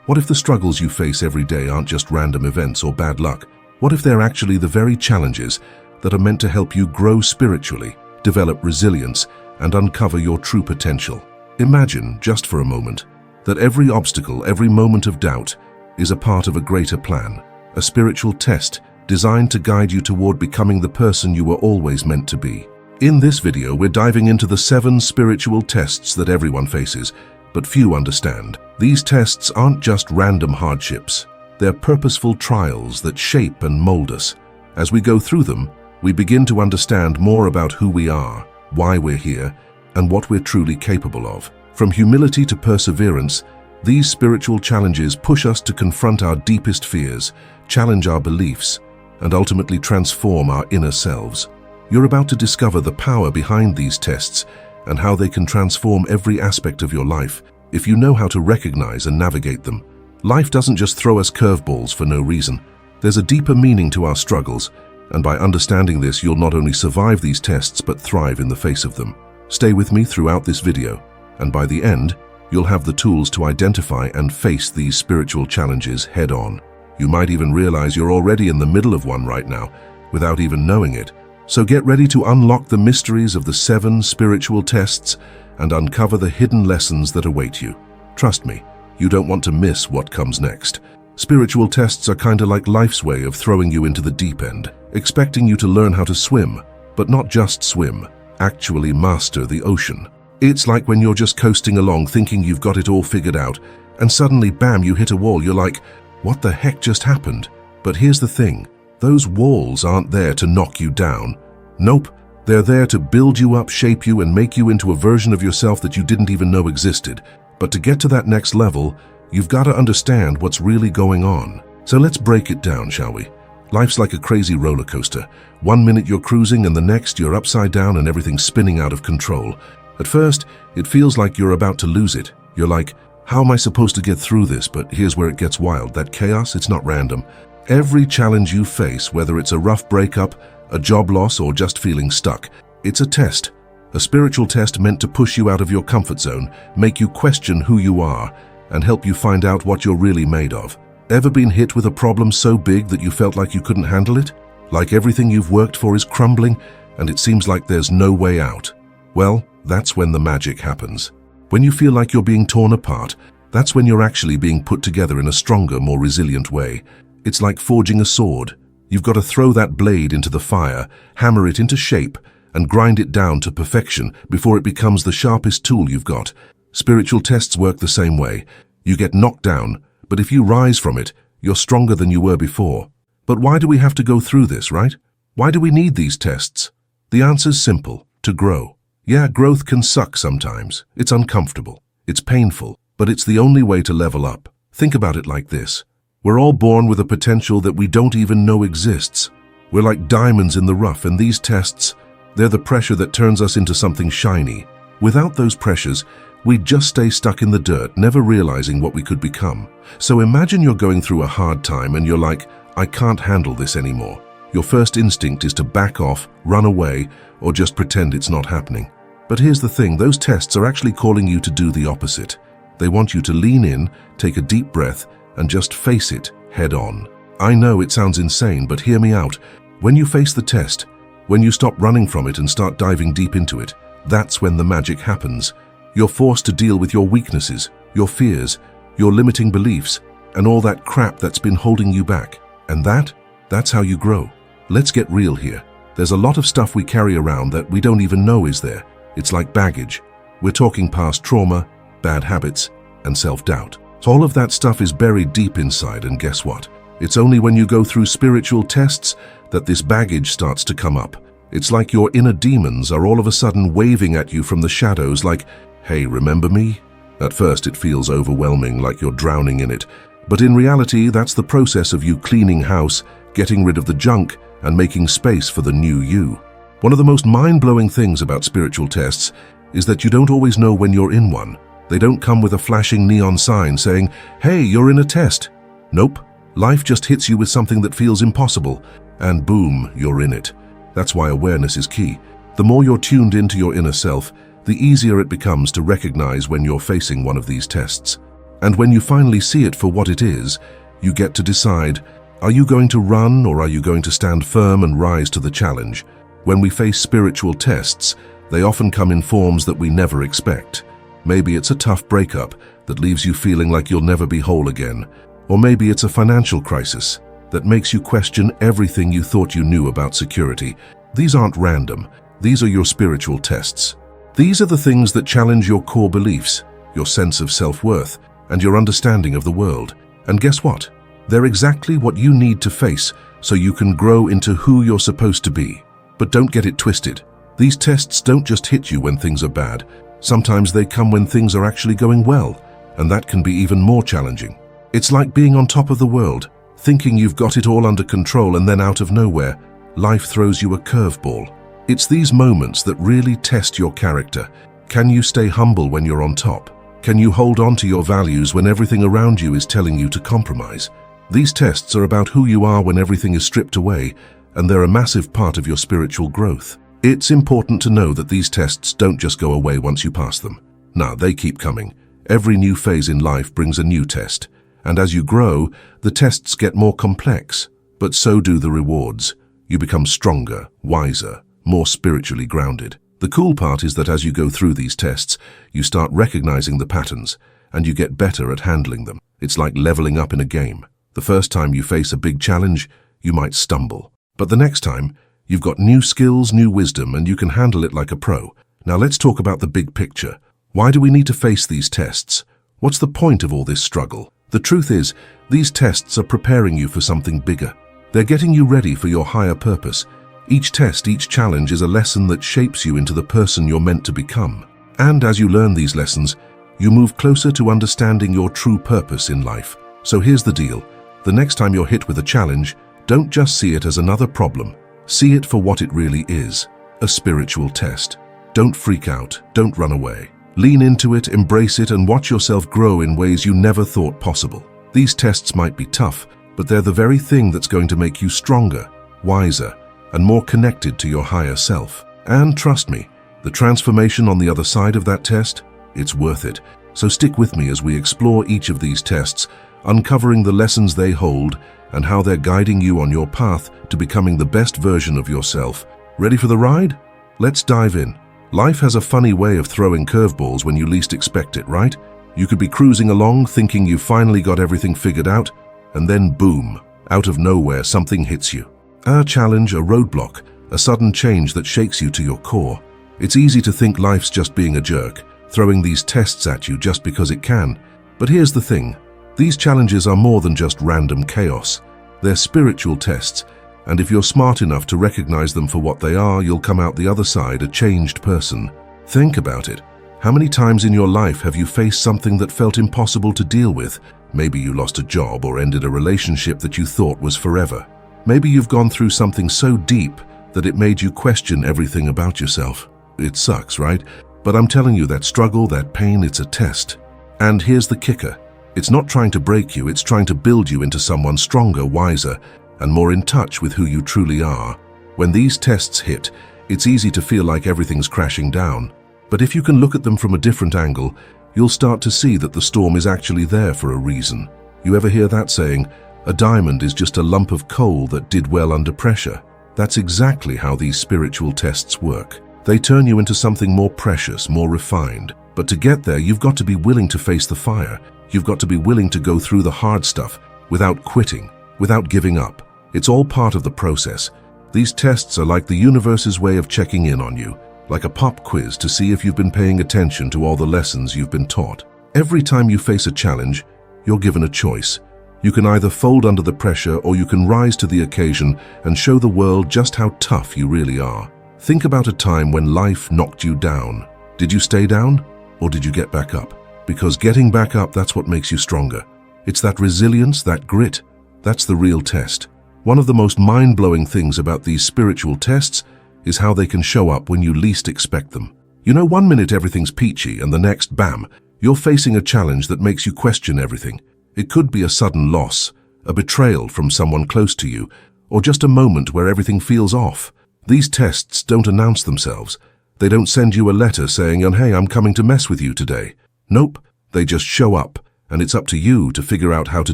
What if the struggles you face every day aren't just random events or bad luck? What if they're actually the very challenges that are meant to help you grow spiritually, develop resilience, and uncover your true potential? Imagine, just for a moment, that every obstacle, every moment of doubt, is a part of a greater plan, a spiritual test designed to guide you toward becoming the person you were always meant to be. In this video, we're diving into the 7 spiritual tests that everyone faces, but few understand. These tests aren't just random hardships. They're purposeful trials that shape and mold us. As we go through them, we begin to understand more about who we are, why we're here, and what we're truly capable of. From humility to perseverance, these spiritual challenges push us to confront our deepest fears, challenge our beliefs, and ultimately transform our inner selves. You're about to discover the power behind these tests and how they can transform every aspect of your life if you know how to recognize and navigate them. Life doesn't just throw us curveballs for no reason. There's a deeper meaning to our struggles, and by understanding this, you'll not only survive these tests but thrive in the face of them. Stay with me throughout this video, and by the end, you'll have the tools to identify and face these spiritual challenges head-on. You might even realize you're already in the middle of one right now, without even knowing it. So get ready to unlock the mysteries of the 7 spiritual tests and uncover the hidden lessons that await you. Trust me, you don't want to miss what comes next. Spiritual tests are kinda like life's way of throwing you into the deep end, expecting you to learn how to swim, but not just swim, actually master the ocean. It's like when you're just coasting along thinking you've got it all figured out, and suddenly, bam, you hit a wall. You're like, what the heck just happened? But here's the thing, those walls aren't there to knock you down. Nope, they're there to build you up, shape you, and make you into a version of yourself that you didn't even know existed. But to get to that next level, you've got to understand what's really going on. So let's break it down, shall we? Life's like a crazy roller coaster. One minute you're cruising and the next you're upside down and everything's spinning out of control. At first, it feels like you're about to lose it. You're like, how am I supposed to get through this? But here's where it gets wild. That chaos, it's not random. Every challenge you face, whether it's a rough breakup, a job loss, or just feeling stuck, it's a test. A spiritual test meant to push you out of your comfort zone, make you question who you are, and help you find out what you're really made of. Ever been hit with a problem so big that you felt like you couldn't handle it? Like everything you've worked for is crumbling, and it seems like there's no way out? Well, that's when the magic happens. When you feel like you're being torn apart, that's when you're actually being put together in a stronger, more resilient way. It's like forging a sword. You've got to throw that blade into the fire, hammer it into shape, and grind it down to perfection before it becomes the sharpest tool you've got. Spiritual tests work the same way. You get knocked down, but if you rise from it, you're stronger than you were before. But why do we have to go through this, right? Why do we need these tests? The answer's simple: to grow. Yeah, growth can suck sometimes. It's uncomfortable. It's painful, but it's the only way to level up. Think about it like this. We're all born with a potential that we don't even know exists. We're like diamonds in the rough, and these tests, they're the pressure that turns us into something shiny. Without those pressures, we'd just stay stuck in the dirt, never realizing what we could become. So imagine you're going through a hard time and you're like, I can't handle this anymore. Your first instinct is to back off, run away, or just pretend it's not happening. But here's the thing, those tests are actually calling you to do the opposite. They want you to lean in, take a deep breath, and just face it head on. I know it sounds insane, but hear me out. When you face the test, when you stop running from it and start diving deep into it, that's when the magic happens. You're forced to deal with your weaknesses, your fears, your limiting beliefs, and all that crap that's been holding you back. And that's how you grow. Let's get real here. There's a lot of stuff we carry around that we don't even know is there. It's like baggage. We're talking past trauma, bad habits, and self-doubt. All of that stuff is buried deep inside, and guess what? It's only when you go through spiritual tests that this baggage starts to come up. It's like your inner demons are all of a sudden waving at you from the shadows like, hey, remember me? At first it feels overwhelming, like you're drowning in it. But in reality, that's the process of you cleaning house, getting rid of the junk, and making space for the new you. One of the most mind-blowing things about spiritual tests is that you don't always know when you're in one. They don't come with a flashing neon sign saying, hey, you're in a test. Nope, life just hits you with something that feels impossible, and boom, you're in it. That's why awareness is key. The more you're tuned into your inner self, the easier it becomes to recognize when you're facing one of these tests. And when you finally see it for what it is, you get to decide, are you going to run or are you going to stand firm and rise to the challenge? When we face spiritual tests, they often come in forms that we never expect. Maybe it's a tough breakup that leaves you feeling like you'll never be whole again. Or maybe it's a financial crisis that makes you question everything you thought you knew about security. These aren't random. These are your spiritual tests. These are the things that challenge your core beliefs, your sense of self-worth, and your understanding of the world. And guess what? They're exactly what you need to face so you can grow into who you're supposed to be. But don't get it twisted. These tests don't just hit you when things are bad. Sometimes they come when things are actually going well, and that can be even more challenging. It's like being on top of the world, thinking you've got it all under control, and then out of nowhere, life throws you a curveball. It's these moments that really test your character. Can you stay humble when you're on top? Can you hold on to your values when everything around you is telling you to compromise? These tests are about who you are when everything is stripped away, and they're a massive part of your spiritual growth. It's important to know that these tests don't just go away once you pass them. No, they keep coming. Every new phase in life brings a new test. And as you grow, the tests get more complex, but so do the rewards. You become stronger, wiser, more spiritually grounded. The cool part is that as you go through these tests, you start recognizing the patterns, and you get better at handling them. It's like leveling up in a game. The first time you face a big challenge, you might stumble. But the next time, you've got new skills, new wisdom, and you can handle it like a pro. Now let's talk about the big picture. Why do we need to face these tests? What's the point of all this struggle? The truth is, these tests are preparing you for something bigger. They're getting you ready for your higher purpose. Each test, each challenge is a lesson that shapes you into the person you're meant to become. And as you learn these lessons, you move closer to understanding your true purpose in life. So here's the deal. The next time you're hit with a challenge, don't just see it as another problem. See it for what it really is, a spiritual test. Don't freak out, don't run away. Lean into it, embrace it, and watch yourself grow in ways you never thought possible. These tests might be tough, but they're the very thing that's going to make you stronger, wiser, and more connected to your higher self. And trust me, the transformation on the other side of that test, it's worth it. So stick with me as we explore each of these tests, uncovering the lessons they hold and how they're guiding you on your path to becoming the best version of yourself. Ready for the ride? Let's dive in. Life has a funny way of throwing curveballs when you least expect it, right? You could be cruising along thinking you finally got everything figured out, and then boom, out of nowhere something hits you. A challenge, a roadblock, a sudden change that shakes you to your core. It's easy to think life's just being a jerk, throwing these tests at you just because it can. But here's the thing. These challenges are more than just random chaos. They're spiritual tests, and if you're smart enough to recognize them for what they are, you'll come out the other side a changed person. Think about it. How many times in your life have you faced something that felt impossible to deal with? Maybe you lost a job or ended a relationship that you thought was forever. Maybe you've gone through something so deep that it made you question everything about yourself. It sucks, right? But I'm telling you, that struggle, that pain, it's a test. And here's the kicker. It's not trying to break you, it's trying to build you into someone stronger, wiser, and more in touch with who you truly are. When these tests hit, it's easy to feel like everything's crashing down. But if you can look at them from a different angle, you'll start to see that the storm is actually there for a reason. You ever hear that saying, a diamond is just a lump of coal that did well under pressure? That's exactly how these spiritual tests work. They turn you into something more precious, more refined. But to get there, you've got to be willing to face the fire. You've got to be willing to go through the hard stuff without quitting, without giving up. It's all part of the process. These tests are like the universe's way of checking in on you, like a pop quiz to see if you've been paying attention to all the lessons you've been taught. Every time you face a challenge, you're given a choice. You can either fold under the pressure or you can rise to the occasion and show the world just how tough you really are. Think about a time when life knocked you down. Did you stay down or did you get back up? Because getting back up, that's what makes you stronger. It's that resilience, that grit, that's the real test. One of the most mind-blowing things about these spiritual tests is how they can show up when you least expect them. You know, one minute everything's peachy and the next, bam, you're facing a challenge that makes you question everything. It could be a sudden loss, a betrayal from someone close to you, or just a moment where everything feels off. These tests don't announce themselves. They don't send you a letter saying, hey, I'm coming to mess with you today. Nope, they just show up, and it's up to you to figure out how to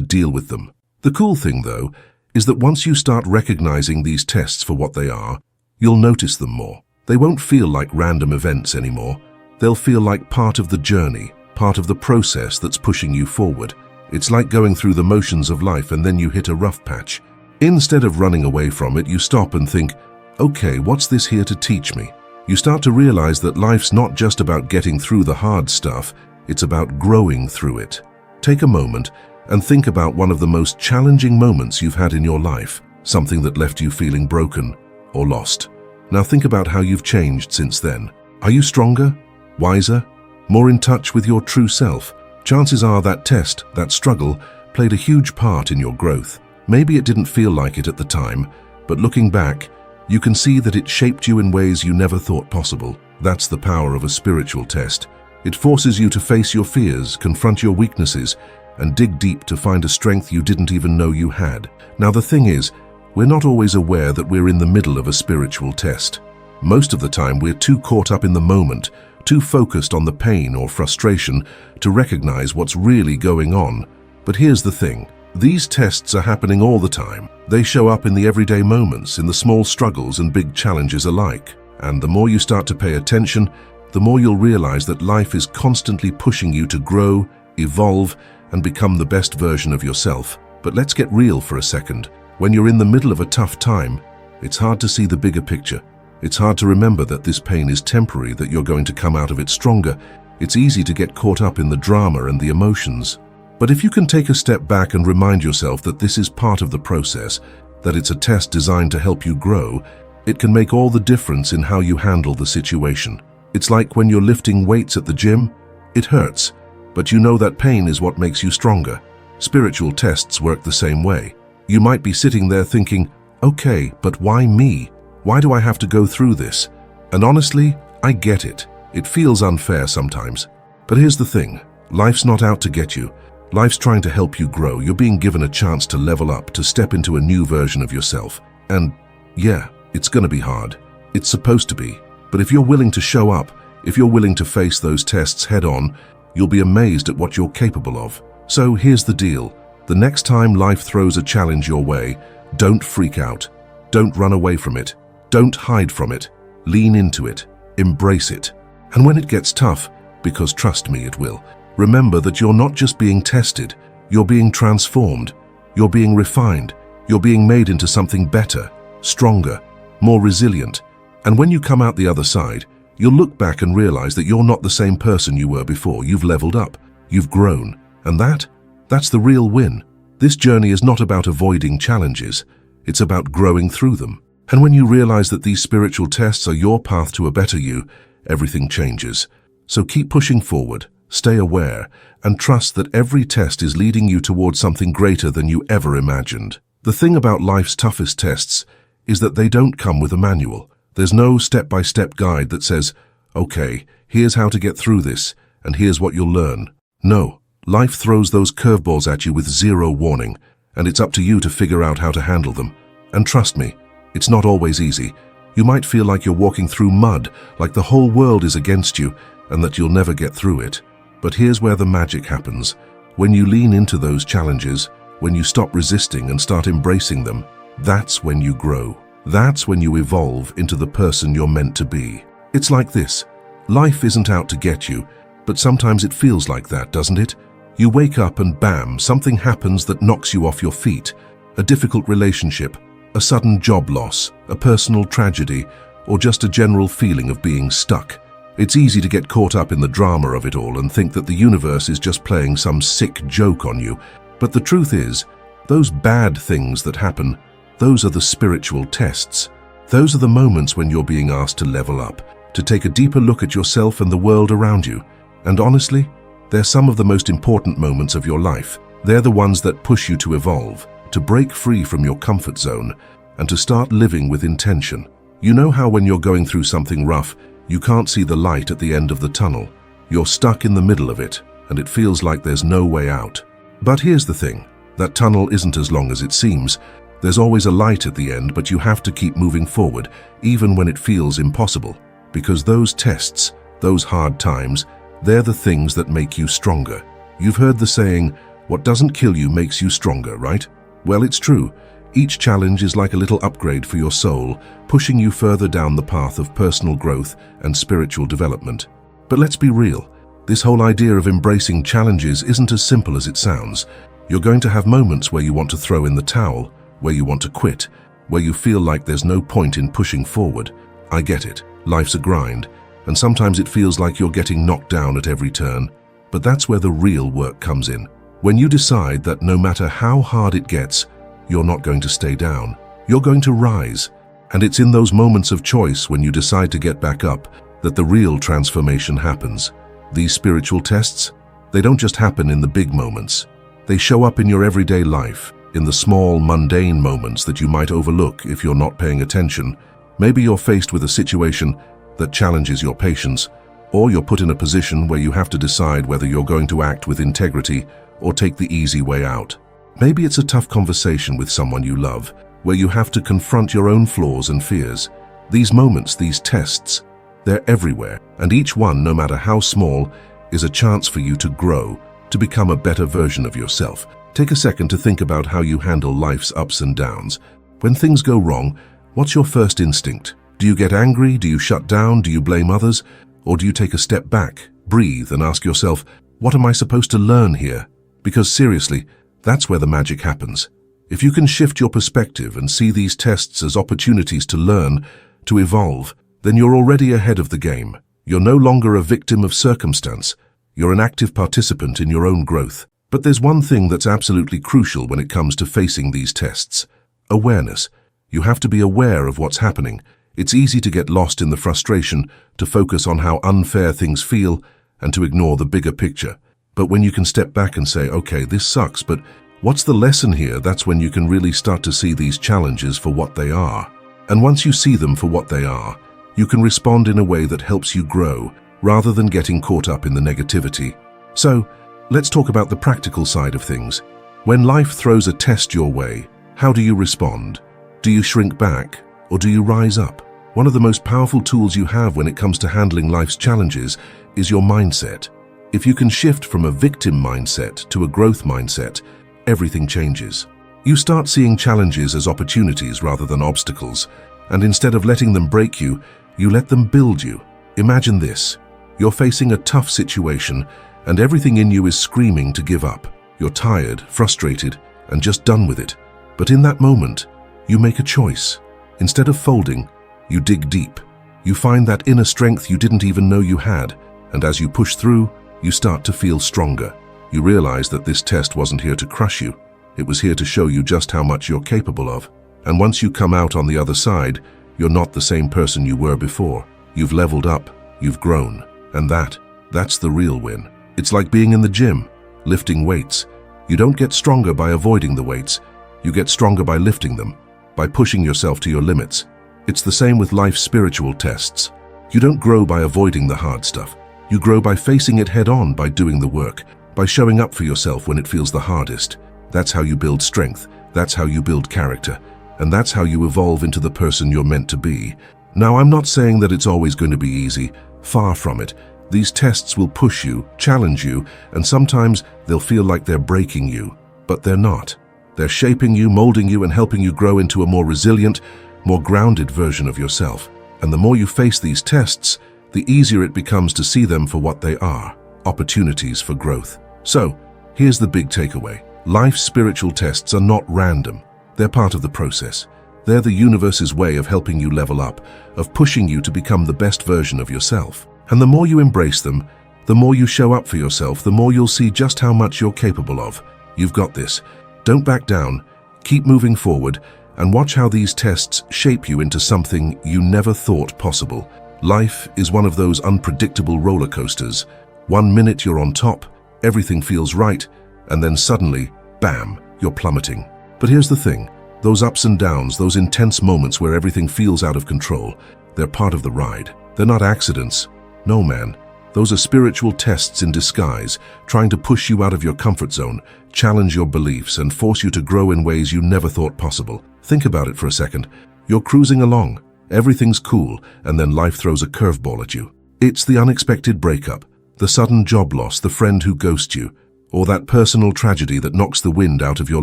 deal with them. The cool thing, though, is that once you start recognizing these tests for what they are, you'll notice them more. They won't feel like random events anymore. They'll feel like part of the journey, part of the process that's pushing you forward. It's like going through the motions of life and then you hit a rough patch. Instead of running away from it, you stop and think, okay, what's this here to teach me? You start to realize that life's not just about getting through the hard stuff, it's about growing through it. Take a moment and think about one of the most challenging moments you've had in your life, something that left you feeling broken or lost. Now think about how you've changed since then. Are you stronger, wiser, more in touch with your true self? Chances are that test, that struggle, played a huge part in your growth. Maybe it didn't feel like it at the time, but looking back, you can see that it shaped you in ways you never thought possible. That's the power of a spiritual test. It forces you to face your fears, confront your weaknesses, and dig deep to find a strength you didn't even know you had. Now the thing is, we're not always aware that we're in the middle of a spiritual test. Most of the time we're too caught up in the moment, too focused on the pain or frustration to recognize what's really going on. But here's the thing, these tests are happening all the time. They show up in the everyday moments, in the small struggles and big challenges alike. And the more you start to pay attention, the more you'll realize that life is constantly pushing you to grow, evolve, and become the best version of yourself. But let's get real for a second. When you're in the middle of a tough time, it's hard to see the bigger picture. It's hard to remember that this pain is temporary, that you're going to come out of it stronger. It's easy to get caught up in the drama and the emotions. But if you can take a step back and remind yourself that this is part of the process, that it's a test designed to help you grow, it can make all the difference in how you handle the situation. It's like when you're lifting weights at the gym. It hurts, but you know that pain is what makes you stronger. Spiritual tests work the same way. You might be sitting there thinking, okay, but why me? Why do I have to go through this? And honestly, I get it. It feels unfair sometimes. But here's the thing, life's not out to get you. Life's trying to help you grow. You're being given a chance to level up, to step into a new version of yourself. And yeah, it's gonna be hard. It's supposed to be. But if you're willing to show up, if you're willing to face those tests head on, you'll be amazed at what you're capable of. So here's the deal. The next time life throws a challenge your way, don't freak out. Don't run away from it. Don't hide from it. Lean into it. Embrace it. And when it gets tough, because trust me, it will, remember that you're not just being tested, you're being transformed. You're being refined. You're being made into something better, stronger, more resilient. And when you come out the other side, you'll look back and realize that you're not the same person you were before. You've leveled up. You've grown. And that's the real win. This journey is not about avoiding challenges. It's about growing through them. And when you realize that these spiritual tests are your path to a better you, everything changes. So keep pushing forward, stay aware, and trust that every test is leading you towards something greater than you ever imagined. The thing about life's toughest tests is that they don't come with a manual. There's no step-by-step guide that says, okay, here's how to get through this, and here's what you'll learn. No, life throws those curveballs at you with zero warning, and it's up to you to figure out how to handle them. And trust me, it's not always easy. You might feel like you're walking through mud, like the whole world is against you, and that you'll never get through it. But here's where the magic happens. When you lean into those challenges, when you stop resisting and start embracing them, that's when you grow. That's when you evolve into the person you're meant to be. It's like this. Life isn't out to get you, but sometimes it feels like that, doesn't it? You wake up and bam, something happens that knocks you off your feet. A difficult relationship, a sudden job loss, a personal tragedy, or just a general feeling of being stuck. It's easy to get caught up in the drama of it all and think that the universe is just playing some sick joke on you. But the truth is, those bad things that happen, those are the spiritual tests. Those are the moments when you're being asked to level up, to take a deeper look at yourself and the world around you. And honestly, they're some of the most important moments of your life. They're the ones that push you to evolve, to break free from your comfort zone, and to start living with intention. You know how when you're going through something rough, you can't see the light at the end of the tunnel. You're stuck in the middle of it, and it feels like there's no way out. But here's the thing, that tunnel isn't as long as it seems. There's always a light at the end, but you have to keep moving forward, even when it feels impossible. Because those tests, those hard times, they're the things that make you stronger. You've heard the saying, what doesn't kill you makes you stronger, right? Well, it's true. Each challenge is like a little upgrade for your soul, pushing you further down the path of personal growth and spiritual development. But let's be real. This whole idea of embracing challenges isn't as simple as it sounds. You're going to have moments where you want to throw in the towel, where you want to quit, where you feel like there's no point in pushing forward. I get it. Life's a grind, and sometimes it feels like you're getting knocked down at every turn. But that's where the real work comes in. When you decide that no matter how hard it gets, you're not going to stay down. You're going to rise. And it's in those moments of choice when you decide to get back up that the real transformation happens. These spiritual tests, they don't just happen in the big moments. They show up in your everyday life, in the small, mundane moments that you might overlook if you're not paying attention. Maybe you're faced with a situation that challenges your patience, or you're put in a position where you have to decide whether you're going to act with integrity or take the easy way out. Maybe it's a tough conversation with someone you love, where you have to confront your own flaws and fears. These moments, these tests, they're everywhere, and each one, no matter how small, is a chance for you to grow, to become a better version of yourself. Take a second to think about how you handle life's ups and downs. When things go wrong, what's your first instinct? Do you get angry? Do you shut down? Do you blame others? Or do you take a step back, breathe, and ask yourself, what am I supposed to learn here? Because seriously, that's where the magic happens. If you can shift your perspective and see these tests as opportunities to learn, to evolve, then you're already ahead of the game. You're no longer a victim of circumstance. You're an active participant in your own growth. But there's one thing that's absolutely crucial when it comes to facing these tests: awareness. You have to be aware of what's happening. It's easy to get lost in the frustration, to focus on how unfair things feel, and to ignore the bigger picture. But when you can step back and say, okay, this sucks, but what's the lesson here? That's when you can really start to see these challenges for what they are. And once you see them for what they are, you can respond in a way that helps you grow, rather than getting caught up in the negativity. So, let's talk about the practical side of things. When life throws a test your way, how do you respond? Do you shrink back, or do you rise up? One of the most powerful tools you have when it comes to handling life's challenges is your mindset. If you can shift from a victim mindset to a growth mindset, everything changes. You start seeing challenges as opportunities rather than obstacles, and instead of letting them break you, you let them build you. Imagine this. You're facing a tough situation, and everything in you is screaming to give up. You're tired, frustrated, and just done with it. But in that moment, you make a choice. Instead of folding, you dig deep. You find that inner strength you didn't even know you had, and as you push through, you start to feel stronger. You realize that this test wasn't here to crush you. It was here to show you just how much you're capable of. And once you come out on the other side, you're not the same person you were before. You've leveled up, you've grown, and that's the real win. It's like being in the gym, lifting weights. You don't get stronger by avoiding the weights. You get stronger by lifting them, by pushing yourself to your limits. It's the same with life's spiritual tests. You don't grow by avoiding the hard stuff. You grow by facing it head-on, by doing the work, by showing up for yourself when it feels the hardest. That's how you build strength. That's how you build character. And that's how you evolve into the person you're meant to be. Now, I'm not saying that it's always going to be easy. Far from it. These tests will push you, challenge you, and sometimes they'll feel like they're breaking you. But they're not. They're shaping you, molding you, and helping you grow into a more resilient, more grounded version of yourself. And the more you face these tests, the easier it becomes to see them for what they are: opportunities for growth. So, here's the big takeaway. Life's spiritual tests are not random. They're part of the process. They're the universe's way of helping you level up, of pushing you to become the best version of yourself. And the more you embrace them, the more you show up for yourself, the more you'll see just how much you're capable of. You've got this. Don't back down. Keep moving forward, and watch how these tests shape you into something you never thought possible. Life is one of those unpredictable roller coasters. One minute you're on top, everything feels right, and then suddenly, bam, you're plummeting. But here's the thing. Those ups and downs, those intense moments where everything feels out of control, they're part of the ride. They're not accidents. No, man. Those are spiritual tests in disguise, trying to push you out of your comfort zone, challenge your beliefs, and force you to grow in ways you never thought possible. Think about it for a second. You're cruising along. Everything's cool, and then life throws a curveball at you. It's the unexpected breakup, the sudden job loss, the friend who ghosts you, or that personal tragedy that knocks the wind out of your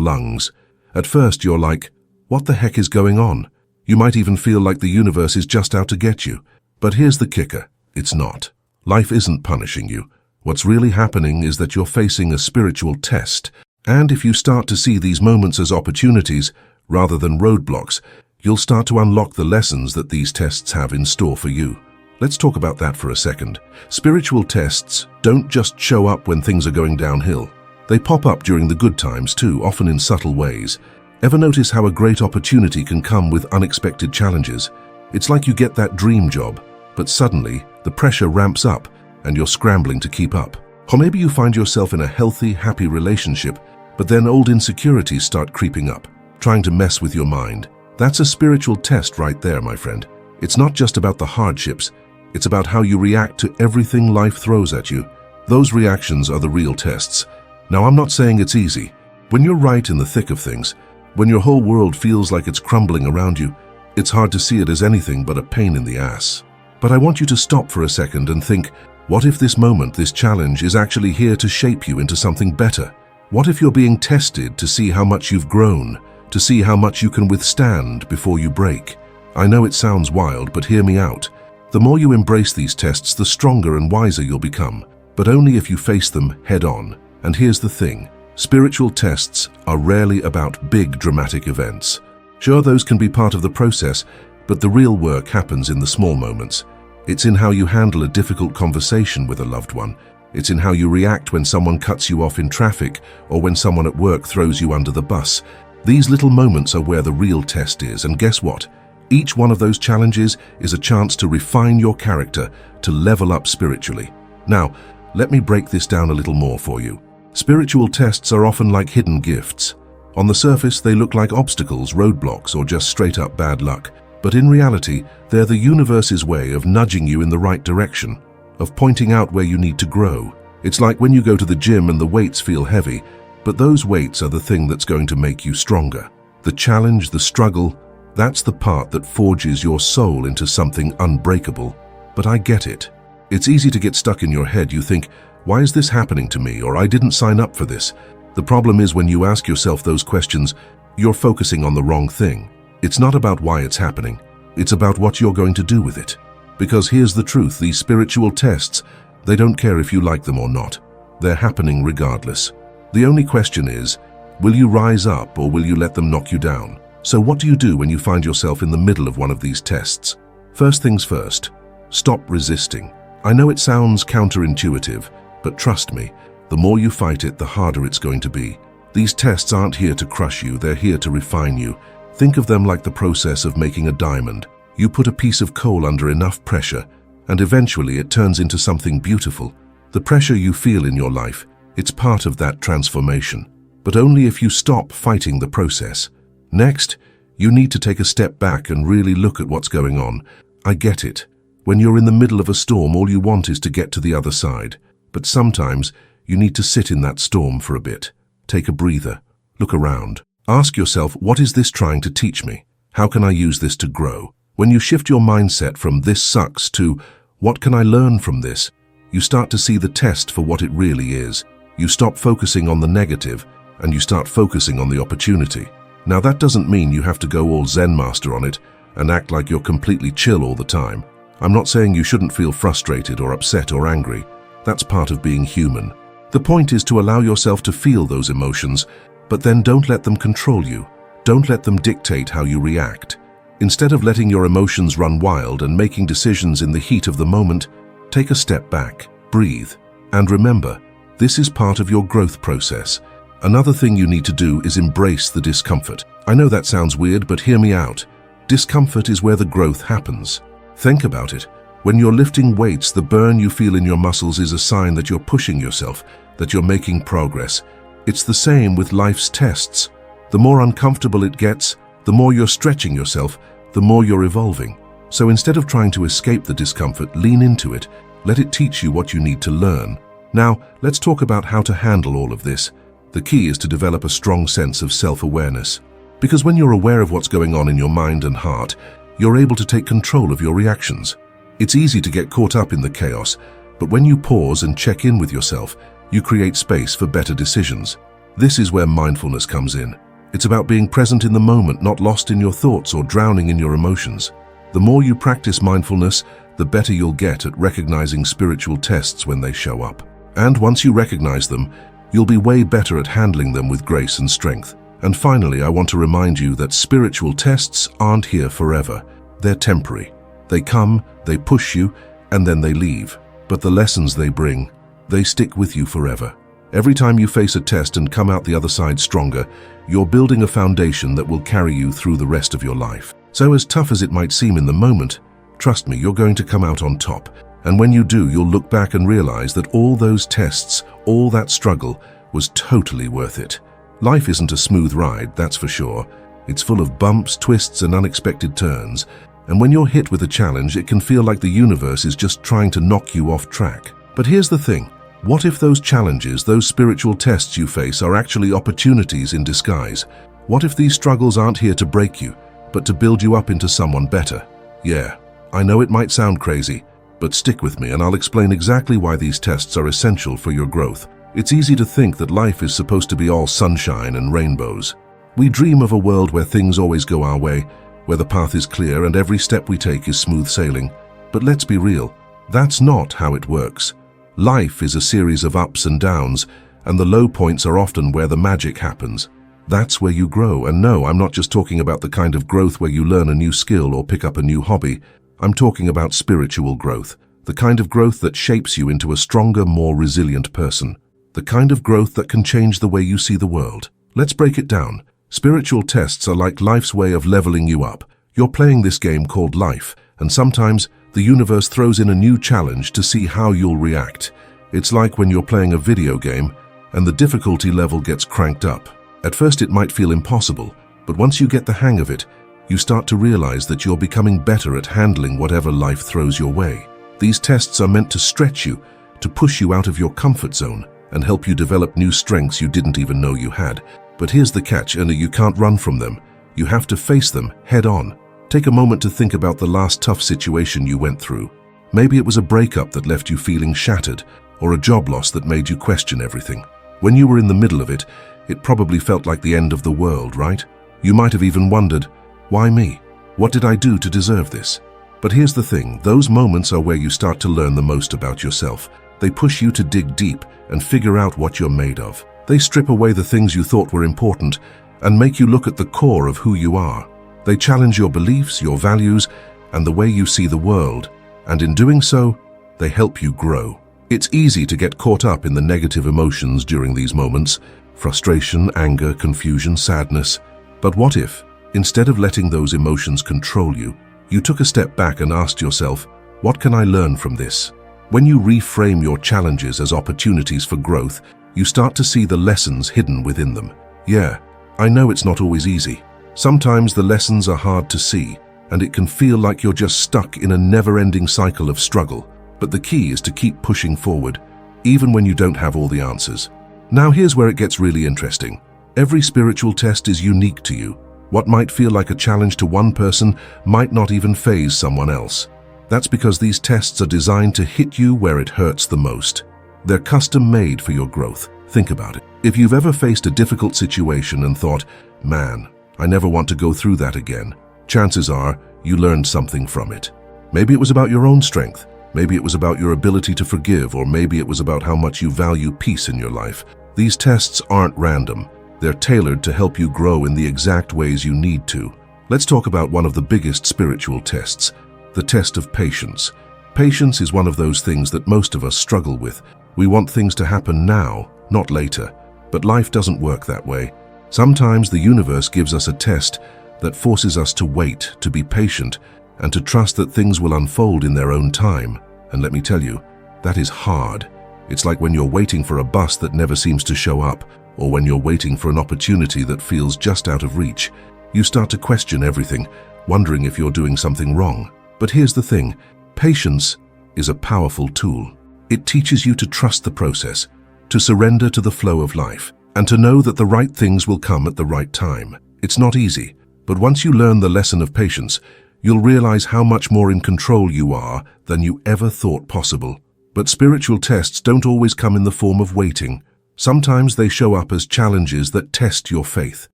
lungs. At first, you're like, what the heck is going on? You might even feel like the universe is just out to get you. But here's the kicker. It's not. Life isn't punishing you. What's really happening is that you're facing a spiritual test. And if you start to see these moments as opportunities, rather than roadblocks, you'll start to unlock the lessons that these tests have in store for you. Let's talk about that for a second. Spiritual tests don't just show up when things are going downhill. They pop up during the good times too, often in subtle ways. Ever notice how a great opportunity can come with unexpected challenges? It's like you get that dream job, but suddenly the pressure ramps up and you're scrambling to keep up. Or maybe you find yourself in a healthy, happy relationship, but then old insecurities start creeping up, trying to mess with your mind. That's a spiritual test right there, my friend. It's not just about the hardships. It's about how you react to everything life throws at you. Those reactions are the real tests. Now, I'm not saying it's easy. When you're right in the thick of things, when your whole world feels like it's crumbling around you, it's hard to see it as anything but a pain in the ass. But I want you to stop for a second and think, what if this moment, this challenge, is actually here to shape you into something better? What if you're being tested to see how much you've grown, to see how much you can withstand before you break? I know it sounds wild, but hear me out. The more you embrace these tests, the stronger and wiser you'll become, but only if you face them head on. And here's the thing, spiritual tests are rarely about big dramatic events. Sure, those can be part of the process, but the real work happens in the small moments. It's in how you handle a difficult conversation with a loved one. It's in how you react when someone cuts you off in traffic or when someone at work throws you under the bus. These little moments are where the real test is, and guess what? Each one of those challenges is a chance to refine your character, to level up spiritually. Now, let me break this down a little more for you. Spiritual tests are often like hidden gifts. On the surface, they look like obstacles, roadblocks, or just straight-up bad luck. But in reality, they're the universe's way of nudging you in the right direction, of pointing out where you need to grow. It's like when you go to the gym and the weights feel heavy, but those weights are the thing that's going to make you stronger. The challenge, the struggle, that's the part that forges your soul into something unbreakable. But I get it. It's easy to get stuck in your head. You think, why is this happening to me? Or I didn't sign up for this. The problem is when you ask yourself those questions, you're focusing on the wrong thing. It's not about why it's happening. It's about what you're going to do with it. Because here's the truth, these spiritual tests, they don't care if you like them or not. They're happening regardless. The only question is, will you rise up or will you let them knock you down? So what do you do when you find yourself in the middle of one of these tests? First things first, stop resisting. I know it sounds counterintuitive, but trust me, the more you fight it, the harder it's going to be. These tests aren't here to crush you, they're here to refine you. Think of them like the process of making a diamond. You put a piece of coal under enough pressure, and eventually it turns into something beautiful. The pressure you feel in your life, it's part of that transformation, but only if you stop fighting the process. Next, you need to take a step back and really look at what's going on. I get it. When you're in the middle of a storm, all you want is to get to the other side. But sometimes, you need to sit in that storm for a bit. Take a breather. Look around. Ask yourself, what is this trying to teach me? How can I use this to grow? When you shift your mindset from this sucks to what can I learn from this, you start to see the test for what it really is. You stop focusing on the negative and you start focusing on the opportunity. Now that doesn't mean you have to go all Zen master on it and act like you're completely chill all the time. I'm not saying you shouldn't feel frustrated or upset or angry. That's part of being human. The point is to allow yourself to feel those emotions, but then don't let them control you. Don't let them dictate how you react. Instead of letting your emotions run wild and making decisions in the heat of the moment, take a step back, breathe, and remember, this is part of your growth process. Another thing you need to do is embrace the discomfort. I know that sounds weird, but hear me out. Discomfort is where the growth happens. Think about it. When you're lifting weights, the burn you feel in your muscles is a sign that you're pushing yourself, that you're making progress. It's the same with life's tests. The more uncomfortable it gets, the more you're stretching yourself, the more you're evolving. So instead of trying to escape the discomfort, lean into it. Let it teach you what you need to learn. Now, let's talk about how to handle all of this. The key is to develop a strong sense of self-awareness. Because when you're aware of what's going on in your mind and heart, you're able to take control of your reactions. It's easy to get caught up in the chaos, but when you pause and check in with yourself, You create space for better decisions. This is where mindfulness comes in. It's about being present in the moment, not lost in your thoughts or drowning in your emotions. The more you practice mindfulness, the better you'll get at recognizing spiritual tests when they show up. And once you recognize them, you'll be way better at handling them with grace and strength. And finally, I want to remind you that spiritual tests aren't here forever. They're temporary. They come, they push you, and then they leave. But the lessons they bring, they stick with you forever. Every time you face a test and come out the other side stronger, you're building a foundation that will carry you through the rest of your life. So as tough as it might seem in the moment, trust me, you're going to come out on top. And when you do, you'll look back and realize that all those tests, all that struggle, was totally worth it. Life isn't a smooth ride, that's for sure. It's full of bumps, twists, and unexpected turns. And when you're hit with a challenge, it can feel like the universe is just trying to knock you off track. But here's the thing. What if those challenges, those spiritual tests you face, are actually opportunities in disguise? What if these struggles aren't here to break you, but to build you up into someone better? Yeah, I know it might sound crazy, but stick with me and I'll explain exactly why these tests are essential for your growth. It's easy to think that life is supposed to be all sunshine and rainbows. We dream of a world where things always go our way, where the path is clear and every step we take is smooth sailing. But let's be real, that's not how it works. Life is a series of ups and downs, and the low points are often where the magic happens. That's where you grow, and no, I'm not just talking about the kind of growth where you learn a new skill or pick up a new hobby. I'm talking about spiritual growth, the kind of growth that shapes you into a stronger, more resilient person. The kind of growth that can change the way you see the world. Let's break it down. Spiritual tests are like life's way of leveling you up. You're playing this game called life, and sometimes the universe throws in a new challenge to see how you'll react. It's like when you're playing a video game and the difficulty level gets cranked up. At first it might feel impossible, but once you get the hang of it, you start to realize that you're becoming better at handling whatever life throws your way. These tests are meant to stretch you, to push you out of your comfort zone, and help you develop new strengths you didn't even know you had. But here's the catch, and you can't run from them. You have to face them head on. Take a moment to think about the last tough situation you went through. Maybe it was a breakup that left you feeling shattered, or a job loss that made you question everything. When you were in the middle of it, it probably felt like the end of the world, right? You might have even wondered, why me? What did I do to deserve this? But here's the thing, those moments are where you start to learn the most about yourself. They push you to dig deep and figure out what you're made of. They strip away the things you thought were important and make you look at the core of who you are. They challenge your beliefs, your values, and the way you see the world. And in doing so, they help you grow. It's easy to get caught up in the negative emotions during these moments, frustration, anger, confusion, sadness. But what if, instead of letting those emotions control you, you took a step back and asked yourself, what can I learn from this? When you reframe your challenges as opportunities for growth, you start to see the lessons hidden within them. Yeah, I know it's not always easy. Sometimes the lessons are hard to see, and it can feel like you're just stuck in a never-ending cycle of struggle. But the key is to keep pushing forward, even when you don't have all the answers. Now here's where it gets really interesting. Every spiritual test is unique to you. What might feel like a challenge to one person might not even faze someone else. That's because these tests are designed to hit you where it hurts the most. They're custom-made for your growth. Think about it. If you've ever faced a difficult situation and thought, man, I never want to go through that again, chances are you learned something from it. Maybe it was about your own strength. Maybe it was about your ability to forgive, or maybe it was about how much you value peace in your life. These tests aren't random. They're tailored to help you grow in the exact ways you need to. Let's talk about one of the biggest spiritual tests, the test of patience. Patience is one of those things that most of us struggle with. We want things to happen now, not later. But life doesn't work that way. Sometimes the universe gives us a test that forces us to wait, to be patient, and to trust that things will unfold in their own time. And let me tell you, that is hard. It's like when you're waiting for a bus that never seems to show up, or when you're waiting for an opportunity that feels just out of reach. You start to question everything, wondering if you're doing something wrong. But here's the thing, patience is a powerful tool. It teaches you to trust the process, to surrender to the flow of life, and to know that the right things will come at the right time. It's not easy, but once you learn the lesson of patience, you'll realize how much more in control you are than you ever thought possible. But spiritual tests don't always come in the form of waiting. Sometimes they show up as challenges that test your faith.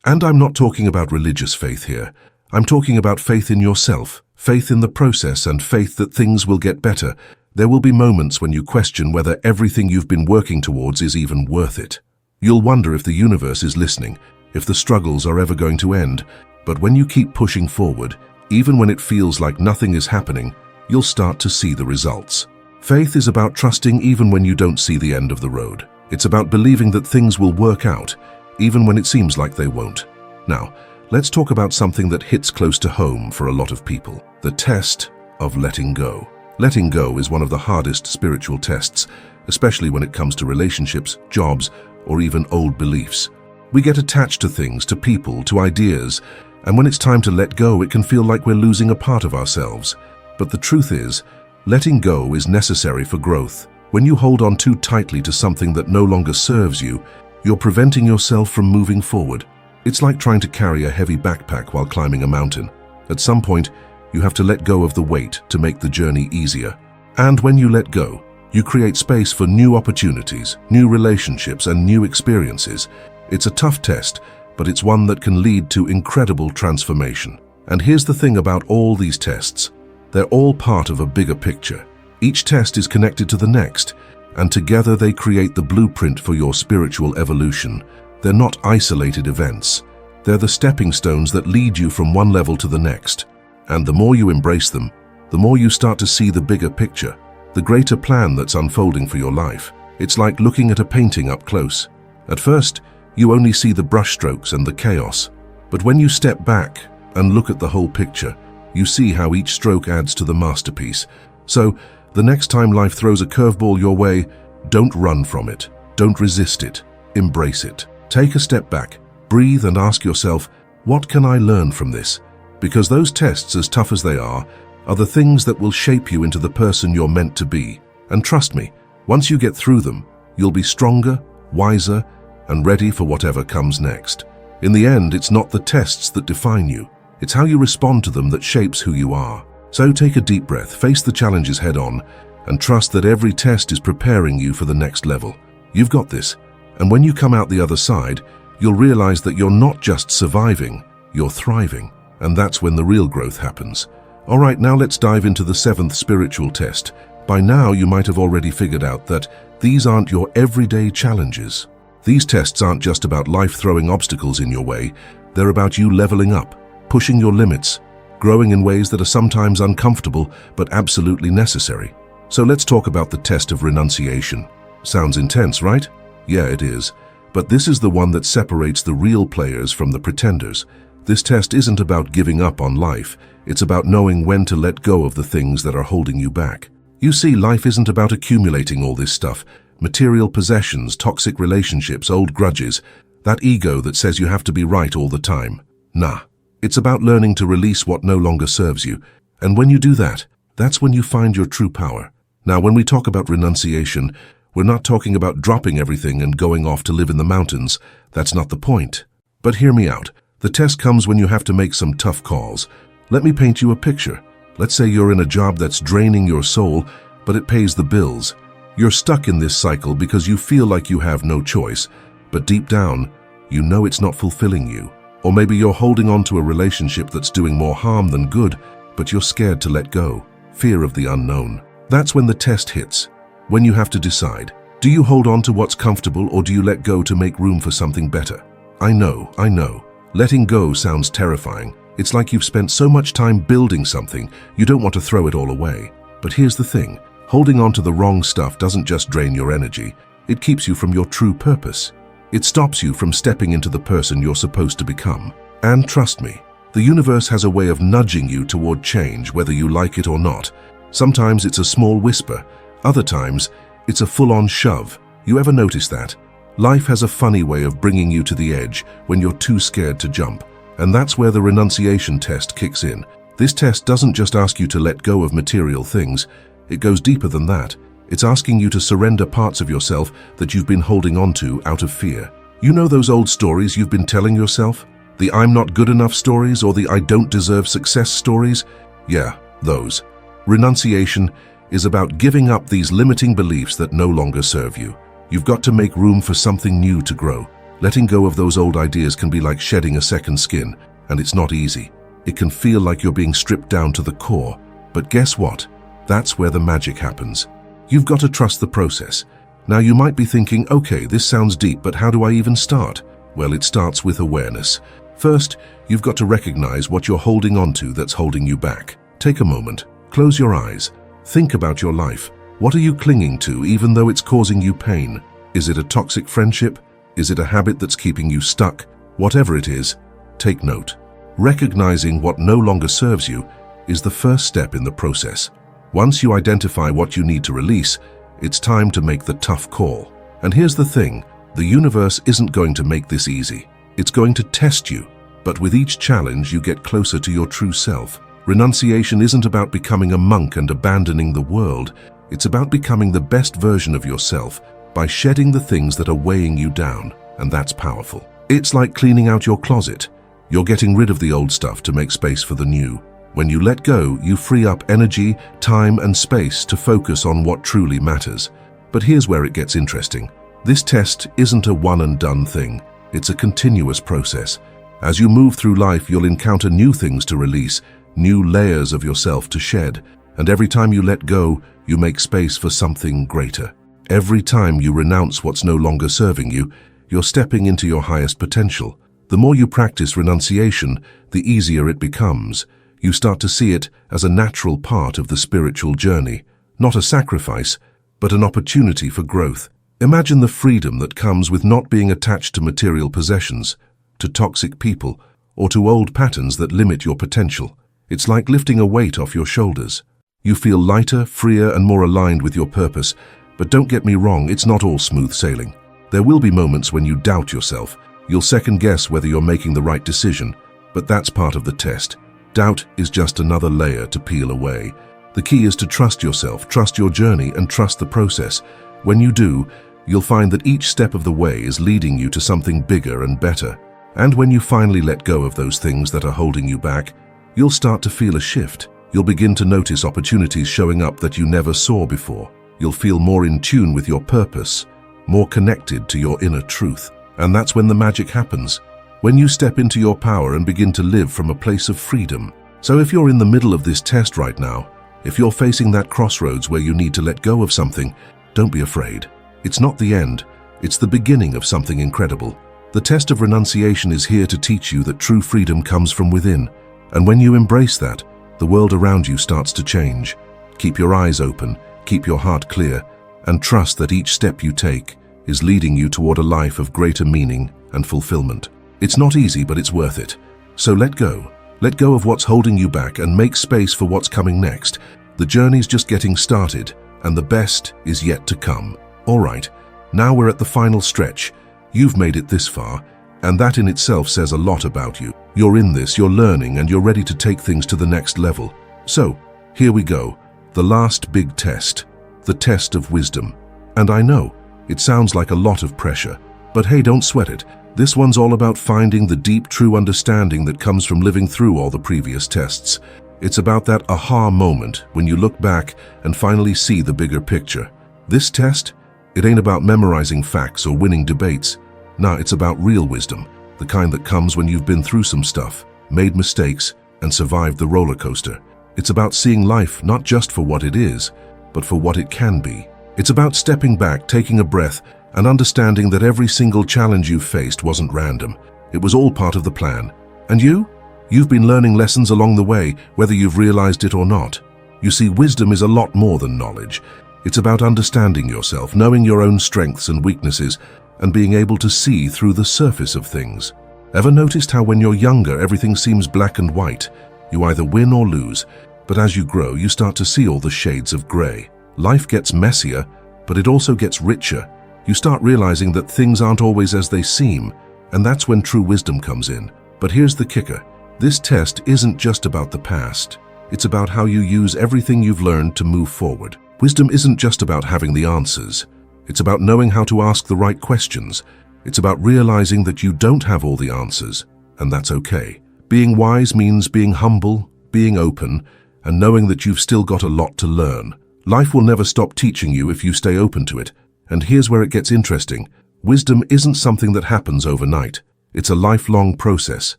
And I'm not talking about religious faith here. I'm talking about faith in yourself, faith in the process, and faith that things will get better. There will be moments when you question whether everything you've been working towards is even worth it. You'll wonder if the universe is listening, if the struggles are ever going to end. But when you keep pushing forward, even when it feels like nothing is happening, you'll start to see the results. Faith is about trusting even when you don't see the end of the road. It's about believing that things will work out, even when it seems like they won't. Now, let's talk about something that hits close to home for a lot of people: the test of letting go. Letting go is one of the hardest spiritual tests, especially when it comes to relationships, jobs, or even old beliefs. We get attached to things, to people, to ideas, and when it's time to let go, it can feel like we're losing a part of ourselves. But the truth is, letting go is necessary for growth. When you hold on too tightly to something that no longer serves you, you're preventing yourself from moving forward. It's like trying to carry a heavy backpack while climbing a mountain. At some point, you have to let go of the weight to make the journey easier. And when you let go, you create space for new opportunities, new relationships, and new experiences. It's a tough test, but it's one that can lead to incredible transformation. And here's the thing about all these tests: they're all part of a bigger picture. Each test is connected to the next, and together they create the blueprint for your spiritual evolution. They're not isolated events. They're the stepping stones that lead you from one level to the next. And the more you embrace them, the more you start to see the bigger picture, the greater plan that's unfolding for your life. It's like looking at a painting up close. At first, you only see the brushstrokes and the chaos. But when you step back and look at the whole picture, you see how each stroke adds to the masterpiece. So, the next time life throws a curveball your way, don't run from it. Don't resist it. Embrace it. Take a step back, breathe, and ask yourself, what can I learn from this? Because those tests, as tough as they are the things that will shape you into the person you're meant to be. And trust me, once you get through them, you'll be stronger, wiser, and ready for whatever comes next. In the end, it's not the tests that define you. It's how you respond to them that shapes who you are. So take a deep breath, face the challenges head on, and trust that every test is preparing you for the next level. You've got this. And when you come out the other side, you'll realize that you're not just surviving, you're thriving. And that's when the real growth happens. All right, now let's dive into the seventh spiritual test. By now, you might have already figured out that these aren't your everyday challenges. These tests aren't just about life throwing obstacles in your way. They're about you leveling up, pushing your limits, growing in ways that are sometimes uncomfortable but absolutely necessary. So let's talk about the test of renunciation. Sounds intense, right? Yeah, it is. But this is the one that separates the real players from the pretenders. This test isn't about giving up on life. It's about knowing when to let go of the things that are holding you back. You see, life isn't about accumulating all this stuff. Material possessions, toxic relationships, old grudges, that ego that says you have to be right all the time. Nah. It's about learning to release what no longer serves you. And when you do that, that's when you find your true power. Now, when we talk about renunciation, we're not talking about dropping everything and going off to live in the mountains. That's not the point. But hear me out. The test comes when you have to make some tough calls. Let me paint you a picture. Let's say you're in a job that's draining your soul, but it pays the bills. You're stuck in this cycle because you feel like you have no choice, but deep down, you know it's not fulfilling you. Or maybe you're holding on to a relationship that's doing more harm than good, but you're scared to let go. Fear of the unknown. That's when the test hits. When you have to decide, do you hold on to what's comfortable or do you let go to make room for something better? I know. Letting go sounds terrifying. It's like you've spent so much time building something, you don't want to throw it all away. But here's the thing, holding on to the wrong stuff doesn't just drain your energy, it keeps you from your true purpose. It stops you from stepping into the person you're supposed to become. And trust me, the universe has a way of nudging you toward change, whether you like it or not. Sometimes it's a small whisper, other times it's a full-on shove. You ever notice that? Life has a funny way of bringing you to the edge when you're too scared to jump. And that's where the renunciation test kicks in. This test doesn't just ask you to let go of material things. It goes deeper than that. It's asking you to surrender parts of yourself that you've been holding on to out of fear. You know those old stories you've been telling yourself? The I'm not good enough stories or the I don't deserve success stories? Yeah, those. Renunciation is about giving up these limiting beliefs that no longer serve you. You've got to make room for something new to grow. Letting go of those old ideas can be like shedding a second skin, and it's not easy. It can feel like you're being stripped down to the core. But guess what? That's where the magic happens. You've got to trust the process. Now you might be thinking, okay, this sounds deep, but how do I even start? Well, it starts with awareness. First, you've got to recognize what you're holding onto that's holding you back. Take a moment, close your eyes, think about your life. What are you clinging to even though it's causing you pain? Is it a toxic friendship? Is it a habit that's keeping you stuck? Whatever it is, take note. Recognizing what no longer serves you is the first step in the process. Once you identify what you need to release, it's time to make the tough call. And here's the thing, the universe isn't going to make this easy. It's going to test you, but with each challenge you get closer to your true self. Renunciation isn't about becoming a monk and abandoning the world. It's about becoming the best version of yourself by shedding the things that are weighing you down, and that's powerful. It's like cleaning out your closet. You're getting rid of the old stuff to make space for the new. When you let go, you free up energy, time, and space to focus on what truly matters. But here's where it gets interesting. This test isn't a one-and-done thing. It's a continuous process. As you move through life, you'll encounter new things to release, new layers of yourself to shed. And every time you let go, you make space for something greater. Every time you renounce what's no longer serving you, you're stepping into your highest potential. The more you practice renunciation, the easier it becomes. You start to see it as a natural part of the spiritual journey, not a sacrifice, but an opportunity for growth. Imagine the freedom that comes with not being attached to material possessions, to toxic people, or to old patterns that limit your potential. It's like lifting a weight off your shoulders. You feel lighter, freer, and more aligned with your purpose. But don't get me wrong, it's not all smooth sailing. There will be moments when you doubt yourself. You'll second guess whether you're making the right decision, but that's part of the test. Doubt is just another layer to peel away. The key is to trust yourself, trust your journey, and trust the process. When you do, you'll find that each step of the way is leading you to something bigger and better. And when you finally let go of those things that are holding you back, you'll start to feel a shift. You'll begin to notice opportunities showing up that you never saw before. You'll feel more in tune with your purpose, more connected to your inner truth. And that's when the magic happens, when you step into your power and begin to live from a place of freedom. So if you're in the middle of this test right now, if you're facing that crossroads where you need to let go of something, don't be afraid. It's not the end, it's the beginning of something incredible. The test of renunciation is here to teach you that true freedom comes from within. And when you embrace that, the world around you starts to change. Keep your eyes open, keep your heart clear, and trust that each step you take is leading you toward a life of greater meaning and fulfillment. It's not easy, but it's worth it. So let go. Let go of what's holding you back and make space for what's coming next. The journey's just getting started, and the best is yet to come. All right, now we're at the final stretch. You've made it this far, and that in itself says a lot about you. You're in this, you're learning, and you're ready to take things to the next level. So, here we go. The last big test. The test of wisdom. And I know, it sounds like a lot of pressure, but hey, don't sweat it. This one's all about finding the deep, true understanding that comes from living through all the previous tests. It's about that aha moment when you look back and finally see the bigger picture. This test, it ain't about memorizing facts or winning debates. Nah, it's about real wisdom, the kind that comes when you've been through some stuff, made mistakes, and survived the roller coaster. It's about seeing life not just for what it is, but for what it can be. It's about stepping back, taking a breath, and understanding that every single challenge you faced wasn't random. It was all part of the plan. And you've been learning lessons along the way, whether you've realized it or not. You see, wisdom is a lot more than knowledge. It's about understanding yourself, knowing your own strengths and weaknesses, and being able to see through the surface of things. Ever noticed how when you're younger, everything seems black and white? You either win or lose, but as you grow, you start to see all the shades of gray. Life gets messier, but it also gets richer. You start realizing that things aren't always as they seem, and that's when true wisdom comes in. But here's the kicker. This test isn't just about the past. It's about how you use everything you've learned to move forward. Wisdom isn't just about having the answers. It's about knowing how to ask the right questions. It's about realizing that you don't have all the answers, and that's okay. Being wise means being humble, being open, and knowing that you've still got a lot to learn. Life will never stop teaching you if you stay open to it. And here's where it gets interesting. Wisdom isn't something that happens overnight. It's a lifelong process.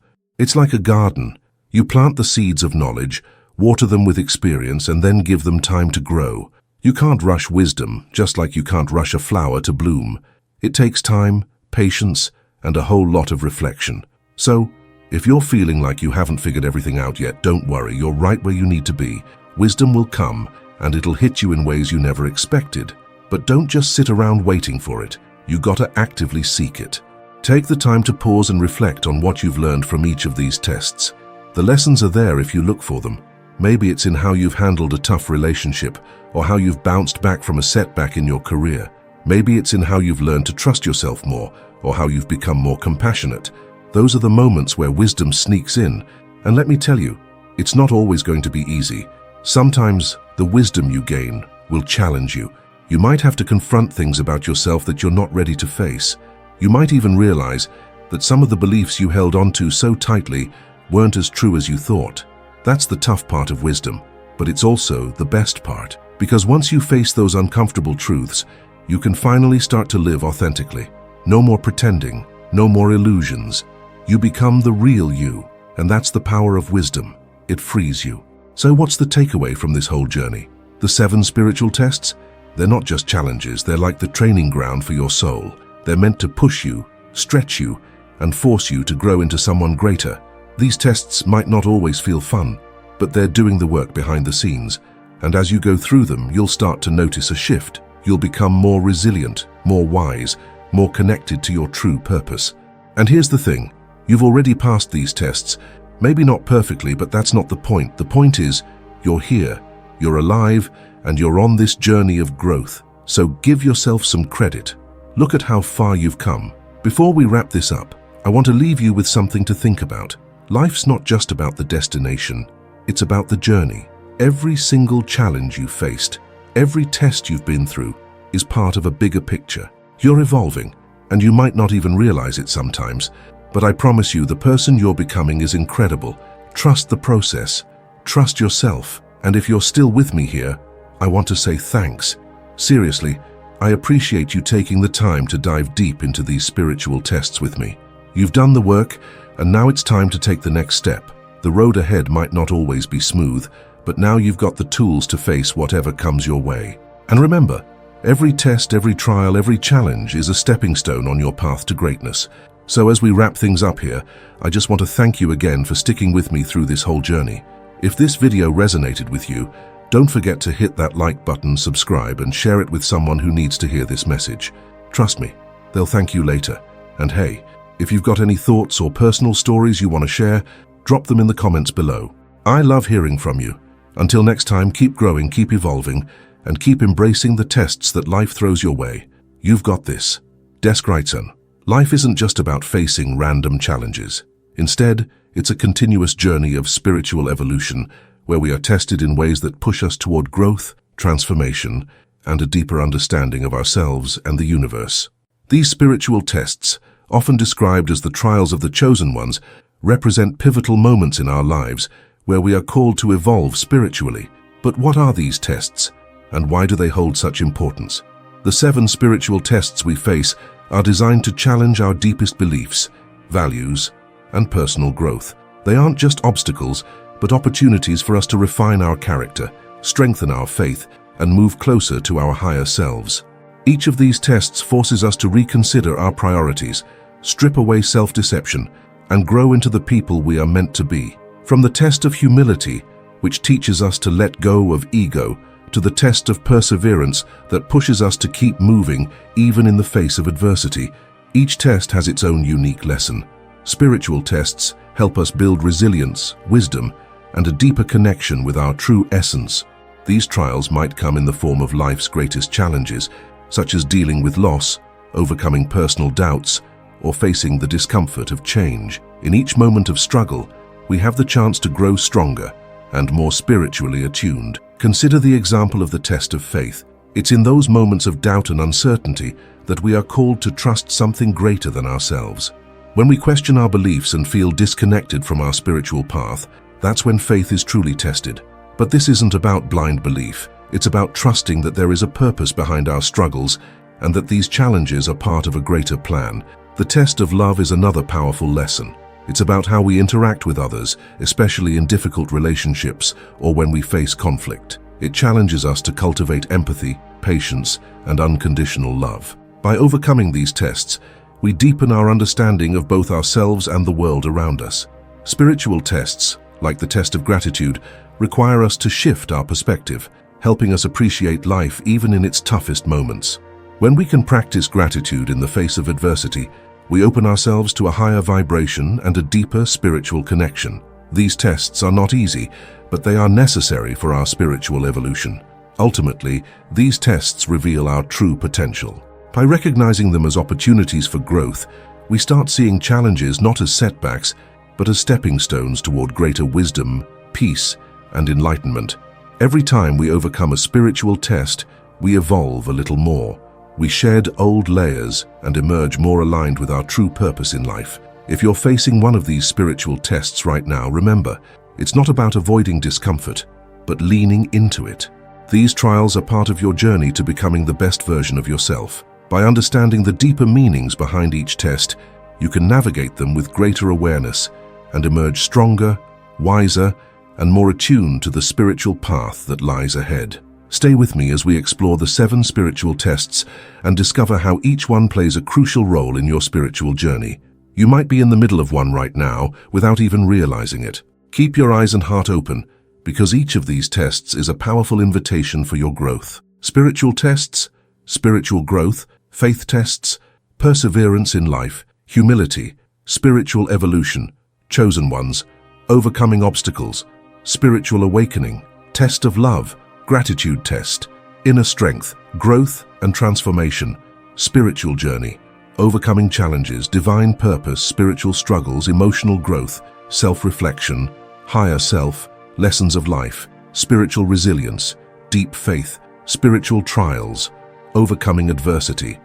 It's like a garden. You plant the seeds of knowledge, water them with experience, and then give them time to grow. You can't rush wisdom, just like you can't rush a flower to bloom. It takes time, patience, and a whole lot of reflection. So, if you're feeling like you haven't figured everything out yet, don't worry, you're right where you need to be. Wisdom will come, and it'll hit you in ways you never expected. But don't just sit around waiting for it. You gotta actively seek it. Take the time to pause and reflect on what you've learned from each of these tests. The lessons are there if you look for them. Maybe it's in how you've handled a tough relationship, or how you've bounced back from a setback in your career. Maybe it's in how you've learned to trust yourself more, or how you've become more compassionate. Those are the moments where wisdom sneaks in. And let me tell you, it's not always going to be easy. Sometimes the wisdom you gain will challenge you. You might have to confront things about yourself that you're not ready to face. You might even realize that some of the beliefs you held onto so tightly weren't as true as you thought. That's the tough part of wisdom, but it's also the best part. Because once you face those uncomfortable truths, you can finally start to live authentically. No more pretending, no more illusions. You become the real you, and that's the power of wisdom. It frees you. So what's the takeaway from this whole journey? The 7 spiritual tests? They're not just challenges, they're like the training ground for your soul. They're meant to push you, stretch you, and force you to grow into someone greater. These tests might not always feel fun, but they're doing the work behind the scenes. And as you go through them, you'll start to notice a shift. You'll become more resilient, more wise, more connected to your true purpose. And here's the thing, you've already passed these tests. Maybe not perfectly, but that's not the point. The point is, you're here, you're alive, and you're on this journey of growth. So give yourself some credit. Look at how far you've come. Before we wrap this up, I want to leave you with something to think about. Life's not just about the destination, it's about the journey. Every single challenge you faced, every test you've been through, is part of a bigger picture. You're evolving, and you might not even realize it sometimes, but I promise you the person you're becoming is incredible. Trust the process, trust yourself, and if you're still with me here, I want to say thanks. Seriously, I appreciate you taking the time to dive deep into these spiritual tests with me. You've done the work, and now it's time to take the next step. The road ahead might not always be smooth, but now you've got the tools to face whatever comes your way. And remember, every test, every trial, every challenge is a stepping stone on your path to greatness. So as we wrap things up here, I just want to thank you again for sticking with me through this whole journey. If this video resonated with you, don't forget to hit that like button, subscribe, and share it with someone who needs to hear this message. Trust me, they'll thank you later. And hey, if you've got any thoughts or personal stories you want to share, drop them in the comments below. I love hearing from you. Until next time, keep growing, keep evolving, and keep embracing the tests that life throws your way. You've got this. Desk Writer. Life isn't just about facing random challenges. Instead, it's a continuous journey of spiritual evolution where we are tested in ways that push us toward growth, transformation, and a deeper understanding of ourselves and the universe. These spiritual tests, often described as the trials of the chosen ones, represent pivotal moments in our lives where we are called to evolve spiritually. But what are these tests, and why do they hold such importance? The 7 spiritual tests we face are designed to challenge our deepest beliefs, values, and personal growth. They aren't just obstacles, but opportunities for us to refine our character, strengthen our faith, and move closer to our higher selves. Each of these tests forces us to reconsider our priorities, strip away self-deception, and grow into the people we are meant to be. From the test of humility, which teaches us to let go of ego, to the test of perseverance that pushes us to keep moving even in the face of adversity, each test has its own unique lesson. Spiritual tests help us build resilience, wisdom, and a deeper connection with our true essence. These trials might come in the form of life's greatest challenges, such as dealing with loss, overcoming personal doubts, or facing the discomfort of change. In each moment of struggle, we have the chance to grow stronger and more spiritually attuned. Consider the example of the test of faith. It's in those moments of doubt and uncertainty that we are called to trust something greater than ourselves. When we question our beliefs and feel disconnected from our spiritual path, that's when faith is truly tested. But this isn't about blind belief. It's about trusting that there is a purpose behind our struggles and that these challenges are part of a greater plan. The test of love is another powerful lesson. It's about how we interact with others, especially in difficult relationships or when we face conflict. It challenges us to cultivate empathy, patience, and unconditional love. By overcoming these tests, we deepen our understanding of both ourselves and the world around us. Spiritual tests, like the test of gratitude, require us to shift our perspective, helping us appreciate life even in its toughest moments. When we can practice gratitude in the face of adversity, we open ourselves to a higher vibration and a deeper spiritual connection. These tests are not easy, but they are necessary for our spiritual evolution. Ultimately, these tests reveal our true potential. By recognizing them as opportunities for growth, we start seeing challenges not as setbacks, but as stepping stones toward greater wisdom, peace, and enlightenment. Every time we overcome a spiritual test, we evolve a little more. We shed old layers and emerge more aligned with our true purpose in life. If you're facing one of these spiritual tests right now, remember, it's not about avoiding discomfort, but leaning into it. These trials are part of your journey to becoming the best version of yourself. By understanding the deeper meanings behind each test, you can navigate them with greater awareness and emerge stronger, wiser, and more attuned to the spiritual path that lies ahead. Stay with me as we explore the 7 spiritual tests and discover how each one plays a crucial role in your spiritual journey. You might be in the middle of one right now without even realizing it. Keep your eyes and heart open, because each of these tests is a powerful invitation for your growth. Spiritual tests, spiritual growth, faith tests, perseverance in life, humility, spiritual evolution, chosen ones, overcoming obstacles, spiritual awakening, test of love, gratitude test, inner strength, growth and transformation, spiritual journey, overcoming challenges, divine purpose, spiritual struggles, emotional growth, self-reflection, higher self, lessons of life, spiritual resilience, deep faith, spiritual trials, overcoming adversity,